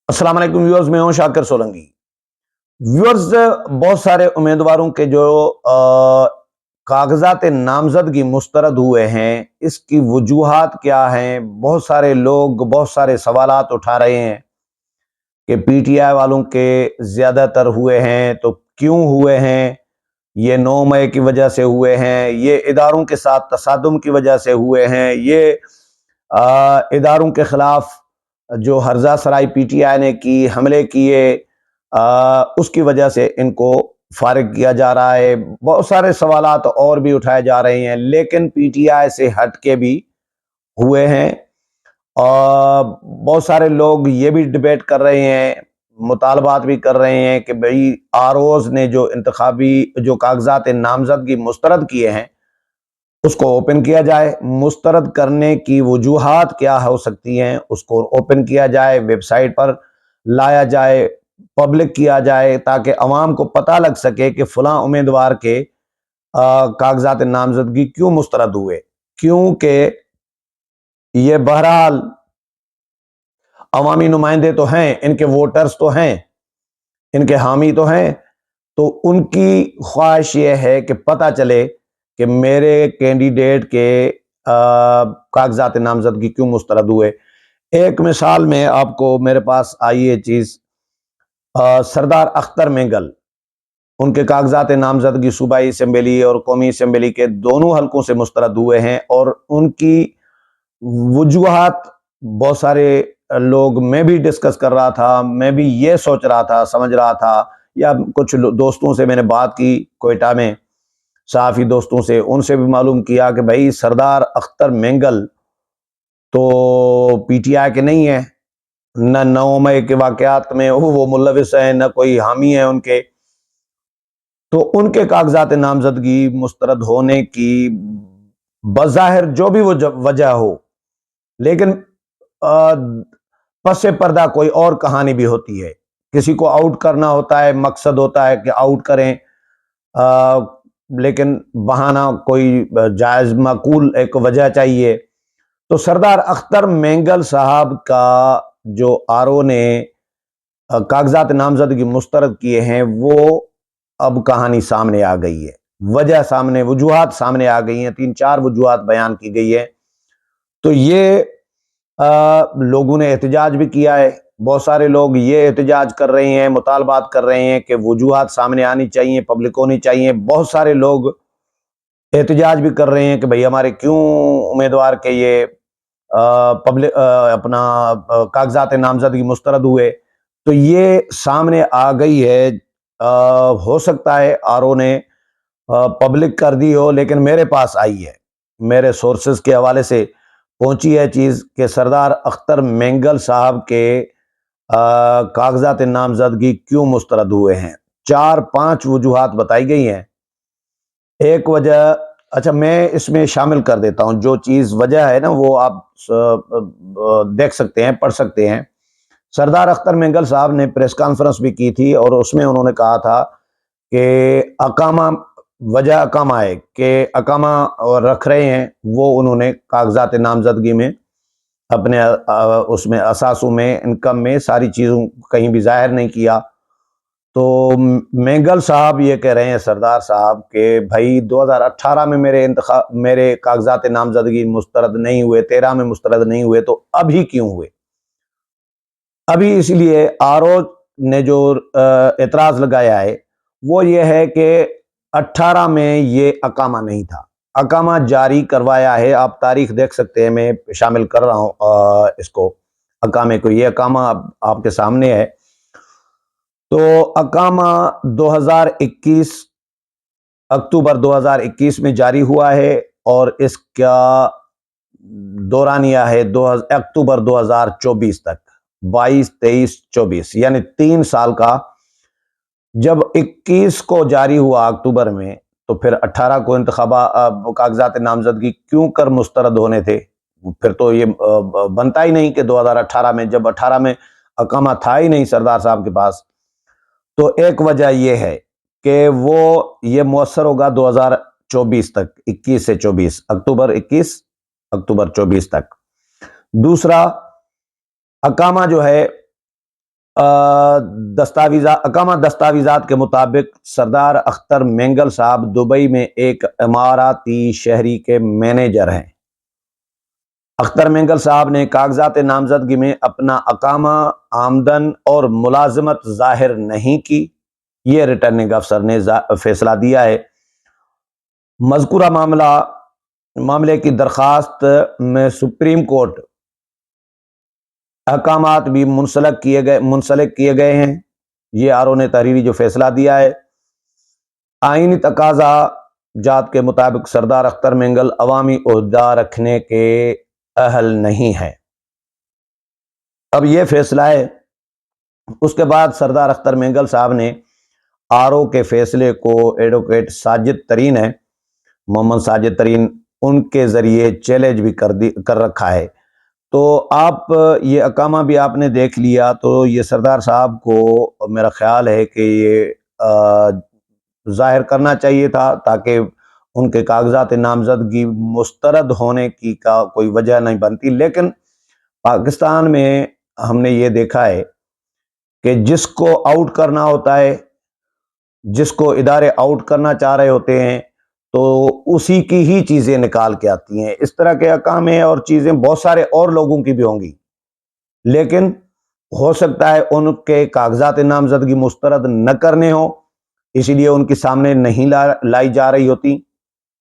अस्सलाम वालेकुम व्यूअर्स, मैं हूं शाकिर सोलंकी। व्यूअर्स, बहुत सारे उम्मीदवारों के जो कागजात नामजदगी मुस्तरद हुए हैं, इसकी वजूहात क्या हैं? बहुत सारे लोग बहुत सारे सवालात उठा रहे हैं कि पीटीआई वालों के ज़्यादातर हुए हैं, तो क्यों हुए हैं? ये 9 मई की वजह से हुए हैं, ये इदारों के साथ तसादुम की वजह से हुए हैं, ये इदारों के खिलाफ जो हर्जा सराई पीटीआई ने की, हमले किए, उसकी वजह से इनको फारिग किया जा रहा है। बहुत सारे सवालात और भी उठाए जा रहे हैं, लेकिन पीटीआई से हट के भी हुए हैं। बहुत सारे लोग ये भी डिबेट कर रहे हैं, मुतालबात भी कर रहे हैं कि भाई आरओज़ ने जो इंतखाबी जो कागजात नामजदगी मुस्तरद किए हैं, उसको ओपन किया जाए। मुस्तरद करने की वजूहात क्या हो सकती हैं, उसको ओपन किया जाए, वेबसाइट पर लाया जाए, पब्लिक किया जाए, ताकि अवाम को पता लग सके कि फ़लाँ उम्मीदवार के कागजात नामजदगी क्यों मुस्तरद हुए। क्योंकि ये बहरहाल अवामी नुमाइंदे तो हैं, इनके वोटर्स तो हैं, इनके हामी तो हैं, तो उनकी ख्वाहिश ये है कि पता चले कि मेरे कैंडिडेट के कागजात नामजदगी क्यों मुस्तरद हुए। एक मिसाल में आपको मेरे पास आई ये चीज़, सरदार अख्तर मेंगल, उनके कागजात नामजदगी सूबाई असम्बली और कौमी असम्बली के दोनों हलकों से मुस्तरद हुए हैं, और उनकी वजूहात बहुत सारे लोग, मैं भी डिस्कस कर रहा था, मैं भी ये सोच रहा था, समझ रहा था, या कुछ दोस्तों से मैंने बात की कोयटा में, सहाफ़ी दोस्तों से, उनसे भी मालूम किया कि भाई सरदार अख्तर मेंगल तो पीटीआई के नहीं है, न 9 मई के वाक़यात में वो मुलविस हैं, न कोई हामी है उनके। तो उनके कागजात नामजदगी मुस्तरद होने की बज़ाहिर जो भी वो वजह हो, लेकिन पस पर्दा कोई और कहानी भी होती है। किसी को आउट करना होता है, मकसद होता है कि आउट करें, लेकिन बहाना कोई जायज़ माकूल एक वजह चाहिए। तो सरदार अख्तर मेंगल साहब का जो आरओ ने कागजात नामजदगी मुस्तरद किए हैं, वो अब कहानी सामने आ गई है, वजह सामने, वजूहात सामने आ गई हैं, 3-4 वजूहात बयान की गई है। तो ये लोगों ने एहतजाज भी किया है। बहुत सारे लोग ये एहतजाज कर रहे हैं, मुतालबात कर रहे हैं कि वजूहात सामने आनी चाहिए, पब्लिक होनी चाहिए। बहुत सारे लोग एहतजाज भी कर रहे हैं कि भाई हमारे क्यों उम्मीदवार के ये पब्लिक अपना कागजात नामजदगी मुस्तरद हुए। तो ये सामने आ गई है। हो सकता है आरओ ने पब्लिक कर दी हो, लेकिन मेरे पास आई है, मेरे सोर्सेज के हवाले से पहुंची है चीज़ कि सरदार अख्तर मेंगल साहब के कागजात नामजदगी क्यों मुस्तरद हुए हैं। 4-5 वजूहात बताई गई हैं। एक वजह, अच्छा मैं इसमें शामिल कर देता हूं, जो चीज़ वजह है ना वो आप देख सकते हैं, पढ़ सकते हैं। सरदार अख्तर मेंगल साहब ने प्रेस कॉन्फ्रेंस भी की थी, और उसमें उन्होंने कहा था कि अकामा, वजह अकामा है कि अकामा रख रहे हैं, वो उन्होंने कागजात नामजदगी में अपने उसमें असासों में, इनकम में, सारी चीज़ों कहीं भी जाहिर नहीं किया। तो मेंगल साहब ये कह रहे हैं, सरदार साहब, के भाई 2018 में मेरे कागजात नामजदगी मुस्तरद नहीं हुए, 13 में मुस्तरद नहीं हुए, तो अभी क्यों हुए? अभी इसलिए आरओ ने जो एतराज़ लगाया है, वो ये है कि 18 में ये अकामा नहीं था, अकामा जारी करवाया है। आप तारीख देख सकते हैं, मैं शामिल कर रहा हूँ इसको, अकामे को। ये अकामा आपके सामने है। तो अकामा 2021, अक्टूबर 2021 में जारी हुआ है, और इसका दौरानिया है अक्टूबर 2024 तक, 22, 23, 24, यानी 3 साल का। जब 21 को जारी हुआ अक्टूबर में, तो फिर 18 को इंतखाबा कागजात नामजदगी क्यों कर मुस्तरद होने थे? फिर तो ये बनता ही नहीं कि 2018 में, जब 18 में अकामा था ही नहीं सरदार साहब के पास। तो एक वजह यह है कि वो ये मुअस्सर होगा 2024 तक, 21 से 24, अक्टूबर 21, अक्टूबर 24 तक। दूसरा, अकामा जो है اقامہ دستاویزات کے مطابق سردار اختر مینگل صاحب دبئی میں ایک اماراتی شہری کے مینیجر ہیں۔ اختر مینگل صاحب نے کاغذات نامزدگی میں اپنا اقامہ، آمدن اور ملازمت ظاہر نہیں کی، یہ ریٹرننگ افسر نے فیصلہ دیا ہے۔ مذکورہ معاملے کی درخواست میں سپریم کورٹ احکامات بھی منسلک کیے گئے ہیں۔ یہ آر او نے تحریری جو فیصلہ دیا ہے، آئینی تقاضا جات کے مطابق سردار اختر مینگل عوامی عہدہ رکھنے کے اہل نہیں ہے۔ اب یہ فیصلہ ہے۔ اس کے بعد سردار اختر مینگل صاحب نے آر او کے فیصلے کو ایڈوکیٹ ساجد ترین ہے، محمد ساجد ترین، ان کے ذریعے چیلنج بھی کر رکھا ہے۔ تو آپ یہ اقامہ بھی آپ نے دیکھ لیا، تو یہ سردار صاحب کو میرا خیال ہے کہ یہ ظاہر کرنا چاہیے تھا، تاکہ ان کے کاغذات نامزدگی مسترد ہونے کی کوئی وجہ نہیں بنتی۔ لیکن پاکستان میں ہم نے یہ دیکھا ہے کہ جس کو آؤٹ کرنا ہوتا ہے، جس کو ادارے آؤٹ کرنا چاہ رہے ہوتے ہیں، تو اسی کی ہی چیزیں نکال کے آتی ہیں۔ اس طرح کے اقامے اور چیزیں بہت سارے اور لوگوں کی بھی ہوں گی، لیکن ہو سکتا ہے ان کے کاغذات نامزدگی مسترد نہ کرنے ہوں، اسی لیے ان کے سامنے نہیں لائی جا رہی ہوتی۔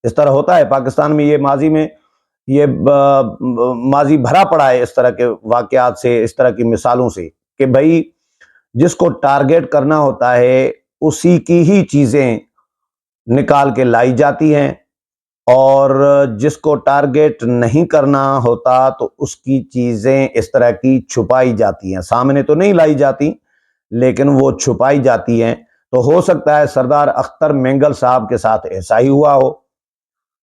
اس طرح ہوتا ہے پاکستان میں، یہ ماضی بھرا پڑا ہے اس طرح کے واقعات سے، اس طرح کی مثالوں سے، کہ بھائی جس کو ٹارگیٹ کرنا ہوتا ہے اسی کی ہی چیزیں نکال کے لائی جاتی ہیں، اور جس کو ٹارگیٹ نہیں کرنا ہوتا تو اس کی چیزیں اس طرح کی چھپائی جاتی ہیں، سامنے تو نہیں لائی جاتی لیکن وہ چھپائی جاتی ہیں۔ تو ہو سکتا ہے سردار اختر مینگل صاحب کے ساتھ ایسا ہی ہوا ہو،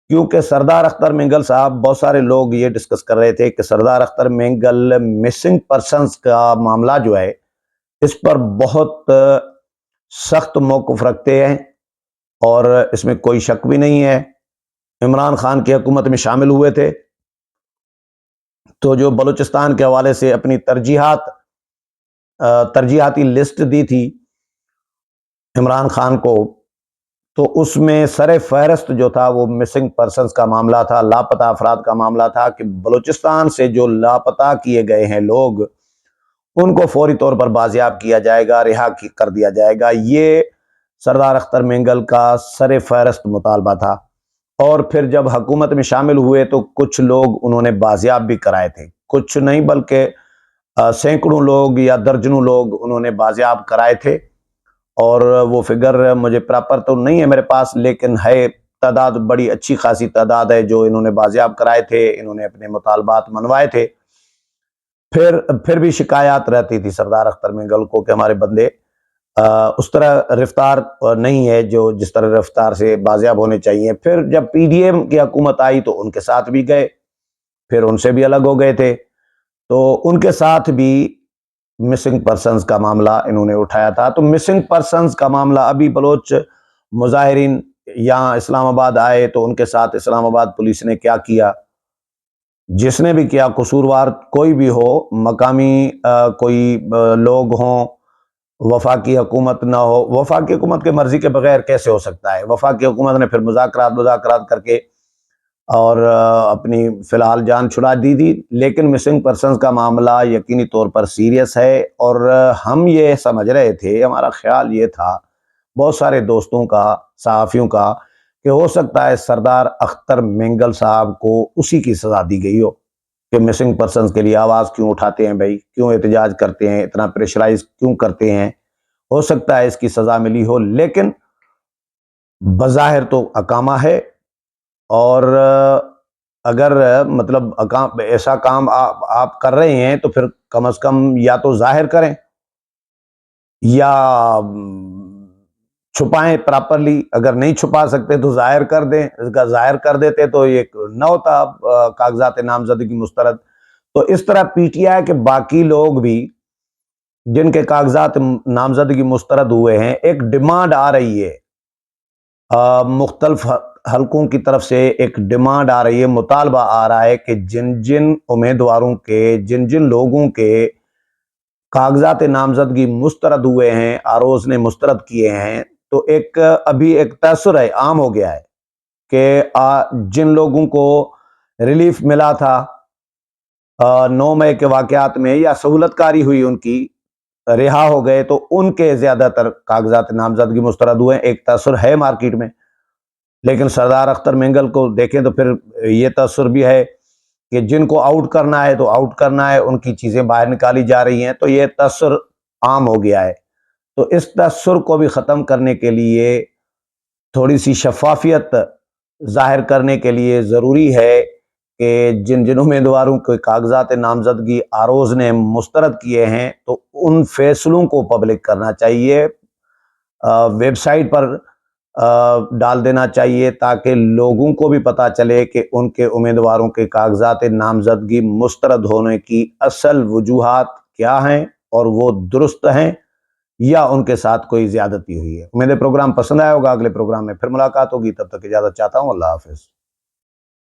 کیونکہ سردار اختر مینگل صاحب، بہت سارے لوگ یہ ڈسکس کر رہے تھے کہ سردار اختر مینگل مسنگ پرسنز کا معاملہ جو ہے اس پر بہت سخت موقف رکھتے ہیں، اور اس میں کوئی شک بھی نہیں ہے۔ عمران خان کی حکومت میں شامل ہوئے تھے، تو جو بلوچستان کے حوالے سے اپنی ترجیحاتی لسٹ دی تھی عمران خان کو، تو اس میں سر فہرست جو تھا وہ مسنگ پرسنز کا معاملہ تھا، لاپتہ افراد کا معاملہ تھا، کہ بلوچستان سے جو لاپتہ کیے گئے ہیں لوگ، ان کو فوری طور پر بازیاب کیا جائے گا، رہا کر دیا جائے گا۔ یہ سردار اختر مینگل کا سر فہرست مطالبہ تھا۔ اور پھر جب حکومت میں شامل ہوئے تو کچھ لوگ انہوں نے بازیاب بھی کرائے تھے، کچھ نہیں بلکہ سینکڑوں لوگ یا درجنوں لوگ انہوں نے بازیاب کرائے تھے، اور وہ فگر مجھے پراپر تو نہیں ہے میرے پاس، لیکن ہے تعداد، بڑی اچھی خاصی تعداد ہے جو انہوں نے بازیاب کرائے تھے، انہوں نے اپنے مطالبات منوائے تھے۔ پھر بھی شکایات رہتی تھی سردار اختر مینگل کو کہ ہمارے بندے اس طرح رفتار نہیں ہے جو جس طرح رفتار سے بازیاب ہونے چاہیے۔ پھر جب پی ڈی ایم کی حکومت آئی تو ان کے ساتھ بھی گئے، پھر ان سے بھی الگ ہو گئے تھے، تو ان کے ساتھ بھی مسنگ پرسنز کا معاملہ انہوں نے اٹھایا تھا۔ تو مسنگ پرسنز کا معاملہ ابھی بلوچ مظاہرین یہاں اسلام آباد آئے تو ان کے ساتھ اسلام آباد پولیس نے کیا کیا، جس نے بھی کیا، قصوروار کوئی بھی ہو، مقامی کوئی لوگ ہوں، وفاقی حکومت نہ ہو، وفاقی حکومت کے مرضی کے بغیر کیسے ہو سکتا ہے؟ وفاقی حکومت نے پھر مذاکرات کر کے اور اپنی فی الحال جان چھڑا دی تھی، لیکن مسنگ پرسنز کا معاملہ یقینی طور پر سیریس ہے، اور ہم یہ سمجھ رہے تھے، ہمارا خیال یہ تھا بہت سارے دوستوں کا، صحافیوں کا، کہ ہو سکتا ہے سردار اختر مینگل صاحب کو اسی کی سزا دی گئی ہو کہ مسنگ پرسنز کے لیے آواز کیوں اٹھاتے ہیں بھائی، کیوں احتجاج کرتے ہیں، اتنا پریشرائز کیوں کرتے ہیں، ہو سکتا ہے اس کی سزا ملی ہو۔ لیکن بظاہر تو اقامہ ہے، اور اگر مطلب ایسا کام آپ کر رہے ہیں تو پھر کم از کم یا تو ظاہر کریں یا چھپائیں پراپرلی، اگر نہیں چھپا سکتے تو ظاہر کر دیں، اس کا ظاہر کر دیتے تو یہ نہ ہوتا کاغذات نامزدگی مسترد۔ تو اس طرح پی ٹی آئی کے باقی لوگ بھی جن کے کاغذات نامزدگی مسترد ہوئے ہیں، ایک ڈیمانڈ آ رہی ہے، مختلف حلقوں کی طرف سے ایک ڈیمانڈ آ رہی ہے، مطالبہ آ رہا ہے کہ جن جن امیدواروں کے، جن جن لوگوں کے कागजात नामजदगी मुस्तरद हुए हैं, आरोज ने मुस्तरद किए हैं, तो अभी एक तसर है, आम हो गया है कि जिन लोगों को रिलीफ मिला था 9 मई के वाकयात में या सहूलतकारी हुई उनकी, रिहा हो गए, तो उनके ज्यादातर कागजात नामजदगी मुस्तरद हुए। एक तसर है मार्केट में, लेकिन सरदार अख्तर मेंगल को देखें तो फिर ये तसर भी है कि जिनको आउट करना है तो आउट करना है, उनकी चीज़ें बाहर निकाली जा रही हैं, तो ये तसर आम हो गया है। तो इस तसर को भी ख़त्म करने के लिए, थोड़ी सी शफाफियत ज़ाहिर करने के लिए ज़रूरी है कि जिन जिन उम्मीदवारों के कागजात नामजदगी आरोज़ ने मुस्तरद किए हैं, तो उन फैसलों को पब्लिक करना चाहिए, वेबसाइट पर डाल देना चाहिए, ताकि लोगों को भी पता चले कि उनके उम्मीदवारों के कागजात नामजदगी मुस्तरद होने की असल वजूहात क्या हैं और वो दुरुस्त हैं या उनके साथ कोई ज़्यादती हुई है। मेरे प्रोग्राम पसंद आया होगा, अगले प्रोग्राम में फिर मुलाकात होगी, तब तक इजाज़त चाहता हूँ। अल्लाह हाफ़िज़।